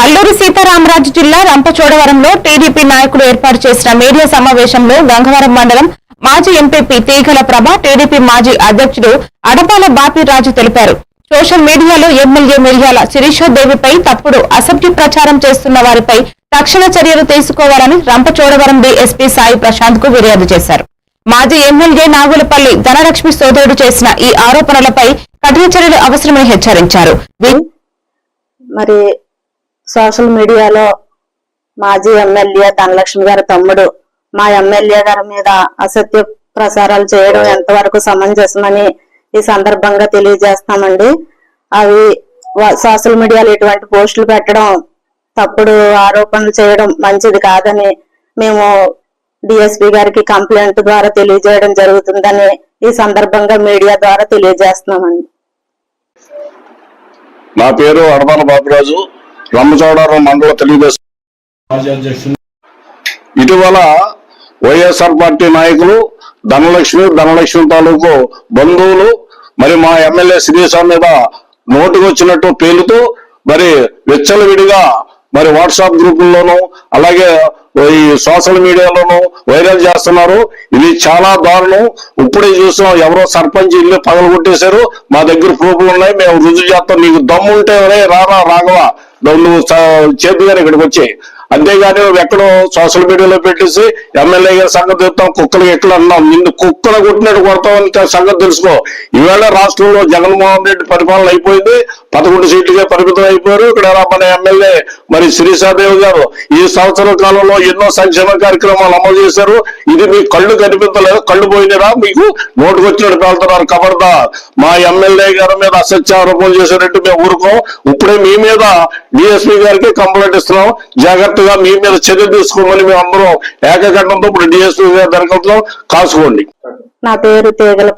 అల్లూరి సీతారామరాజు జిల్లా రంపచోడవరంలో టీడీపీ నాయకులు ఏర్పాటు చేసిన మీడియా సమావేశంలో గంగవరం మండలం మాజీ ఎంపీపీ తీగల ప్రభ టీడీపీ మాజీ అధ్యక్షుడు అడపాల బాపిరాజు తెలిపారు. సోషల్ మీడియాలో ఎమ్మెల్యే మిర్యాల శిరీషాదేవిపై తప్పుడు అసభ్య ప్రచారం చేస్తున్న వారిపై తక్షణ చర్యలు తీసుకోవాలని రంపచోడవరం డీఎస్పీ సాయి ప్రశాంత్ కు ఫిర్యాదు చేశారు. మాజీ ఎమ్మెల్యే నాగులపల్లి ధనలక్ష్మి సోదరుడు చేసిన ఈ ఆరోపణలపై కఠిన చర్యలు అవసరమని హెచ్చరించారు. మరి సోషల్ మీడియాలో మాజీ ఎమ్మెల్యే ధనలక్ష్మి గారి తమ్ముడు మా ఎమ్మెల్యే గారి మీద అసత్య ప్రసారాలు చేయడం ఎంతవరకు సమంజసమని ఈ సందర్భంగా తెలియజేస్తామండి. అవి సోషల్ మీడియాలో ఇటువంటి పోస్టులు పెట్టడం, తప్పుడు ఆరోపణలు చేయడం మంచిది కాదని మేము డిఎస్పీ గారికి కంప్లైంట్ ద్వారా తెలియజేయడం జరుగుతుందని ఈ సందర్భంగా మీడియా ద్వారా తెలియజేస్తున్నామండి. నా పేరు అడపాల బాపిరాజు, రంపచోడవరం మండల తెలుగుదేశం మాజీ అధ్యక్షుడు. ఇటీవల వైఎస్ఆర్ పార్టీ నాయకులు ధనలక్ష్మి తాలూకు బంధువులు మరి మా ఎమ్మెల్యే శిరీష మీద నోటుకు వచ్చినట్టు పేలుతూ మరి విచ్చలవిడిగా మరి వాట్సాప్ గ్రూపుల్లోనూ అలాగే ఈ సోషల్ మీడియాలోనూ వైరల్ చేస్తున్నారు. ఇది చాలా దారుణం. ఇప్పుడే చూసాం, ఎవరో సర్పంచ్ ఇల్లు పగలగొట్టేశారు. మా దగ్గర ప్రూఫ్లు ఉన్నాయి, మేము రుజువు చేస్తాం. నీకు దమ్ము ఉంటే రారా రాఘవ, నువ్వు చేతుగానే ఇక్కడికి వచ్చి, అంతేగాని నువ్వు ఎక్కడో సోషల్ మీడియాలో పెట్టేసి ఎమ్మెల్యే గారి సంగతి చెప్తాం, కుక్కలు ఎక్కడ అన్నాం, నిన్ను కుక్కలు కొట్టినట్టు కొడతామని సంగతి తెలుసుకో. ఈవేళ రాష్ట్రంలో జగన్మోహన్ రెడ్డి పరిపాలన అయిపోయింది, 11 సీట్లుగా పరిమితం అయిపోయారు. ఇక్కడ మన ఎమ్మెల్యే మరి శిరీషాదేవి గారు ఈ సంవత్సరం కాలంలో ఎన్నో సంక్షేమ కార్యక్రమాలు అమలు చేశారు. ఇది మీ కళ్ళు కనిపించలేదు, కళ్ళు పోయినరా? మీకు నోటుకు వచ్చినట్టు పేలుతున్నారు. ఖబర్దార్, మా ఎమ్మెల్యే గారి మీద అసత్య ఆరోపణలు చేశారంటే మేము ఊరుకోం. ఇప్పుడే మీ మీద డిఎస్పీ గారికి కంప్లైంట్ ఇస్తున్నాం. జాగ్రత్తగా మీ మీద చర్యలు తీసుకోమని మేము అందరం ఏకకంఠంతో ఇప్పుడు డిఎస్పీ గారి దరఖాస్తులో కాసుకోండి. నా పేరు తీగల